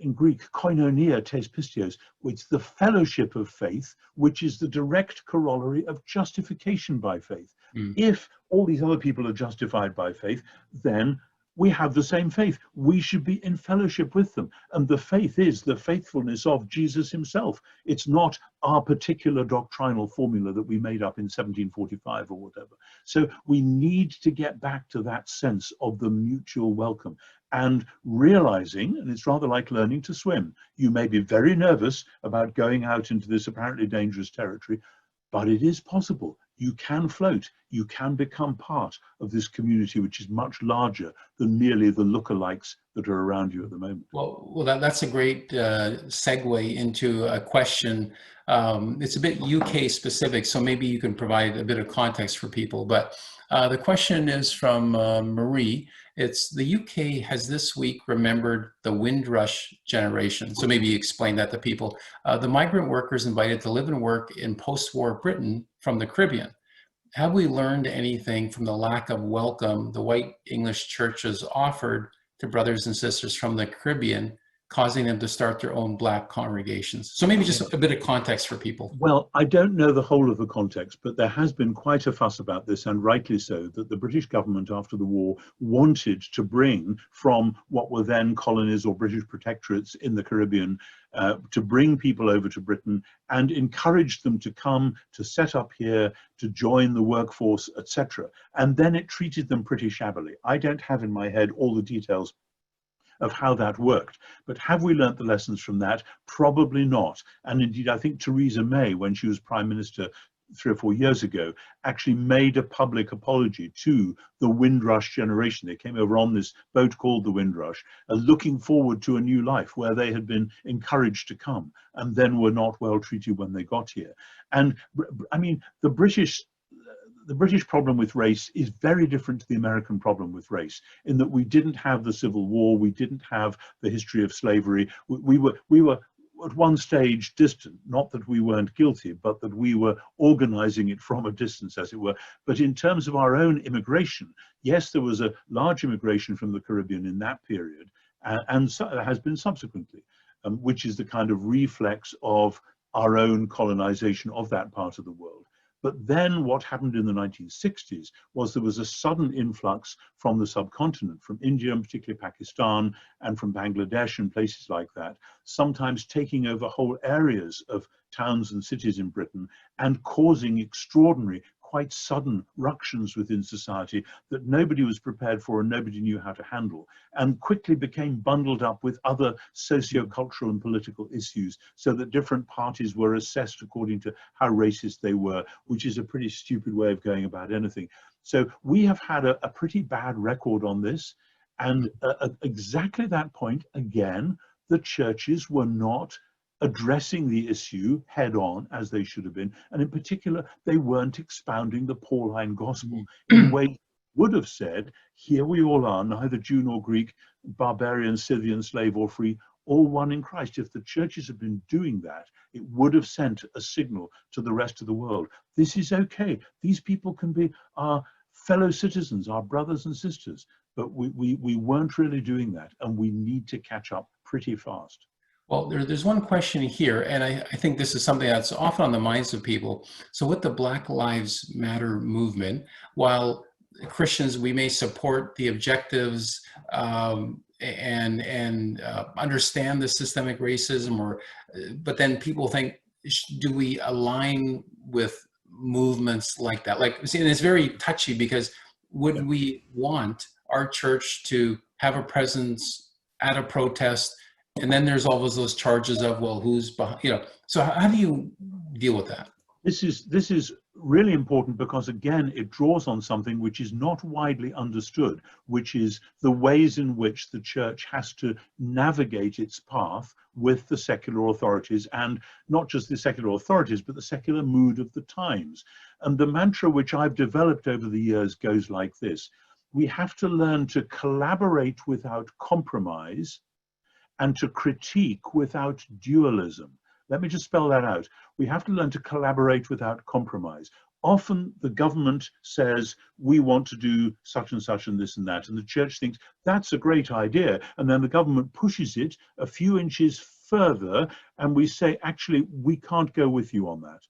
in Greek, koinonia tes pistios, which the fellowship of faith, which is the direct corollary of justification by faith. If all these other people are justified by faith, then we have the same faith. We should be in fellowship with them. And the faith is the faithfulness of Jesus himself. It's not our particular doctrinal formula that we made up in 1745 or whatever. So we need to get back to that sense of the mutual welcome and realizing, and it's rather like learning to swim. You may be very nervous about going out into this apparently dangerous territory, but it is possible. You can float, you can become part of this community which is much larger than merely the lookalikes that are around you at the moment. Well, that's a great segue into a question. It's a bit UK specific, so maybe you can provide a bit of context for people. But the question is from Marie. It's the UK has this week remembered the Windrush generation. So maybe explain that to people. The migrant workers invited to live and work in post-war Britain from the Caribbean. have we learned anything from the lack of welcome the white English churches offered to brothers and sisters from the Caribbean, causing them to start their own Black congregations? So maybe just a bit of context for people. Well, I don't know the whole of the context, but there has been quite a fuss about this, and rightly so, that the British government after the war wanted to bring from what were then colonies or British protectorates in the Caribbean, to bring people over to Britain and encourage them to come, to set up here, to join the workforce, etc. And then it treated them pretty shabbily. I don't have in my head all the details of how that worked. But have we learnt the lessons from that? Probably not. And indeed, I think Theresa May, when she was Prime Minister 3 or 4 years ago, actually made a public apology to the Windrush generation. They came over on this boat called the Windrush, looking forward to a new life where they had been encouraged to come and then were not well treated when they got here. And I mean, the British problem with race is very different to the American problem with race, in that we didn't have the Civil War, we didn't have the history of slavery. We were at one stage distant, not that we weren't guilty, but that we were organizing it from a distance, as it were. But in terms of our own immigration, yes, there was a large immigration from the Caribbean in that period, and so there has been subsequently, which is the kind of reflex of our own colonization of that part of the world. But then what happened in the 1960s was there was a sudden influx from the subcontinent, from India and particularly Pakistan, and from Bangladesh and places like that, sometimes taking over whole areas of towns and cities in Britain and causing extraordinary, quite sudden ructions within society that nobody was prepared for and nobody knew how to handle, and quickly became bundled up with other socio-cultural and political issues, so that different parties were assessed according to how racist they were, which is a pretty stupid way of going about anything. So we have had a pretty bad record on this, and at exactly that point, again, the churches were not addressing the issue head on as they should have been, and in particular they weren't expounding the Pauline gospel in ways would have said, here we all are, neither Jew nor Greek, barbarian, Scythian, slave or free, all one in Christ. If the churches had been doing that, it would have sent a signal to the rest of the world. This is okay. These people can be our fellow citizens, our brothers and sisters, but we weren't really doing that, and we need to catch up pretty fast. Well, there's one question here, and I think this is something that's often on the minds of people. So with the Black Lives Matter movement, while Christians, we may support the objectives and understand the systemic racism, but then people think, do we align with movements like that? Like, see, and it's very touchy, because would we want our church to have a presence at a protest? And then there's always those charges of, well, who's behind, so how do you deal with that? This is really important, because again, it draws on something which is not widely understood, which is the ways in which the church has to navigate its path with the secular authorities, and not just the secular authorities, but the secular mood of the times. And the mantra which I've developed over the years goes like this: we have to learn to collaborate without compromise, and to critique without dualism. Let me just spell that out. We have to learn to collaborate without compromise. Often the government says, we want to do such and such and this and that, and the church thinks that's a great idea, and then the government pushes it a few inches further, and we say, actually, we can't go with you on that.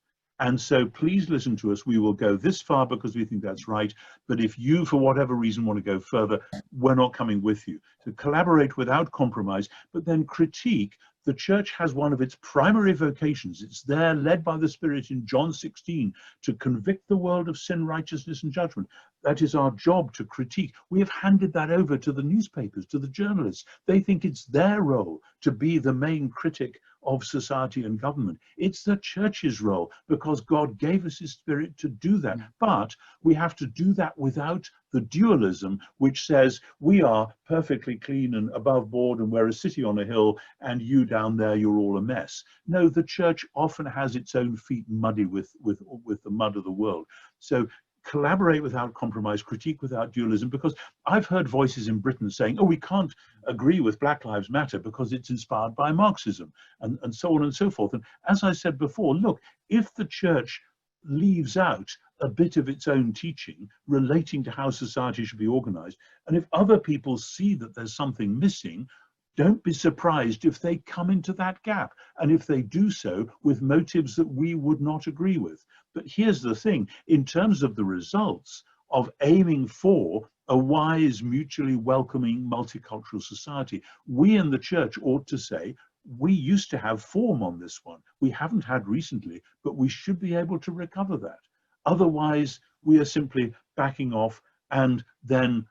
And so please listen to us. We will go this far because we think that's right. But if you, for whatever reason, want to go further, we're not coming with you. So collaborate without compromise, but then critique. The church has one of its primary vocations. It's there, led by the Spirit in John 16, to convict the world of sin, righteousness, and judgment. That is our job, to critique. We have handed that over to the newspapers, to the journalists. They think it's their role to be the main critic of society and government. It's the church's role, because God gave us his Spirit to do that. But we have to do that without the dualism, which says we are perfectly clean and above board and we're a city on a hill, and you down there, you're all a mess. No, the church often has its own feet muddy with the mud of the world. So collaborate without compromise, critique without dualism, because I've heard voices in Britain saying, oh, we can't agree with Black Lives Matter because it's inspired by Marxism, and so on and so forth. And as I said before, look, if the church leaves out a bit of its own teaching relating to how society should be organized. And if other people see that there's something missing, don't be surprised if they come into that gap, and if they do so with motives that we would not agree with. But here's the thing, in terms of the results of aiming for a wise, mutually welcoming, multicultural society, we in the church ought to say, we used to have form on this one. We haven't had recently, but we should be able to recover that. Otherwise, we are simply backing off, and then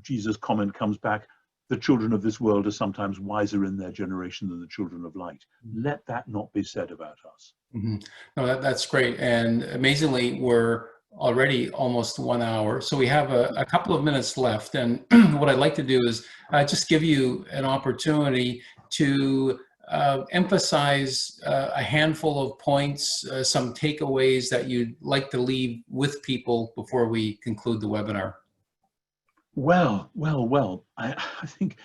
Jesus' comment comes back, the children of this world are sometimes wiser in their generation than the children of light. Let that not be said about us. Mm-hmm. No, that's great. And amazingly, we're already almost 1 hour. So we have a couple of minutes left. And what I'd like to do is just give you an opportunity to emphasize a handful of points, some takeaways that you'd like to leave with people before we conclude the webinar. Well, I think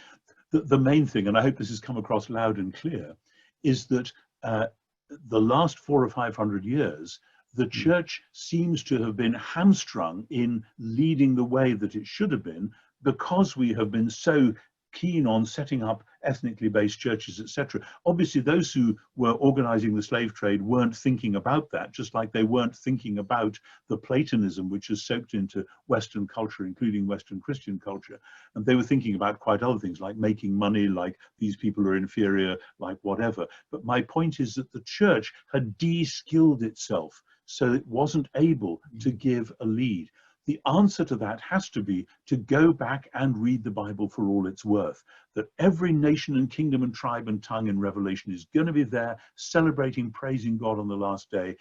that the main thing, and I hope this has come across loud and clear, is that the last 400 or 500 years, the church seems to have been hamstrung in leading the way that it should have been, because we have been so keen on setting up ethnically based churches, etc. Obviously, those who were organizing the slave trade weren't thinking about that, just like they weren't thinking about the Platonism which is soaked into Western culture, including Western Christian culture. And they were thinking about quite other things, like making money, like these people are inferior, like whatever. But my point is that the church had de-skilled itself, so it wasn't able to give a lead. The answer to that has to be to go back and read the Bible for all it's worth, that every nation and kingdom and tribe and tongue in Revelation is going to be there celebrating, praising God on the last day.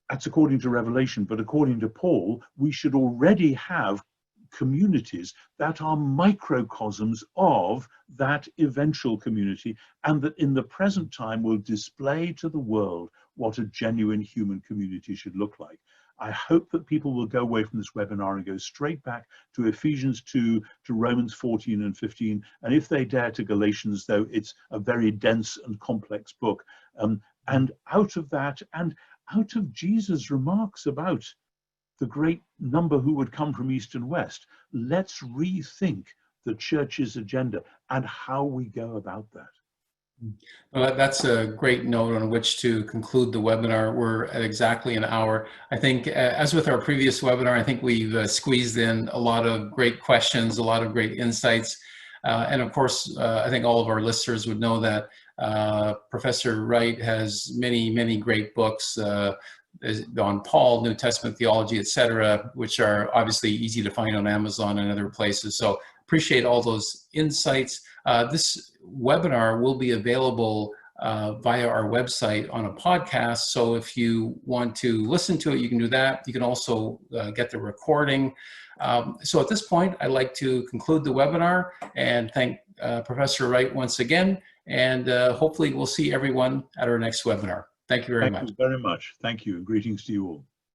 That's according to Revelation, but according to Paul, we should already have communities that are microcosms of that eventual community, and that in the present time will display to the world what a genuine human community should look like. I hope that people will go away from this webinar and go straight back to Ephesians 2, to Romans 14 and 15, and if they dare to Galatians, though it's a very dense and complex book. And out of that, and out of Jesus' remarks about the great number who would come from East and West, let's rethink the church's agenda and how we go about that. Well, that's a great note on which to conclude the webinar. We're at exactly an hour. I think, as with our previous webinar, I think we've squeezed in a lot of great questions, a lot of great insights. And of course, I think all of our listeners would know that Professor Wright has many, many great books on Paul, New Testament theology, etc., which are obviously easy to find on Amazon and other places. So appreciate all those insights. This webinar will be available via our website on a podcast. So if you want to listen to it, you can do that. You can also get the recording. So at this point, I'd like to conclude the webinar and thank Professor Wright once again. And hopefully we'll see everyone at our next webinar. Thank you very much. Thank you very much. Thank you, and greetings to you all.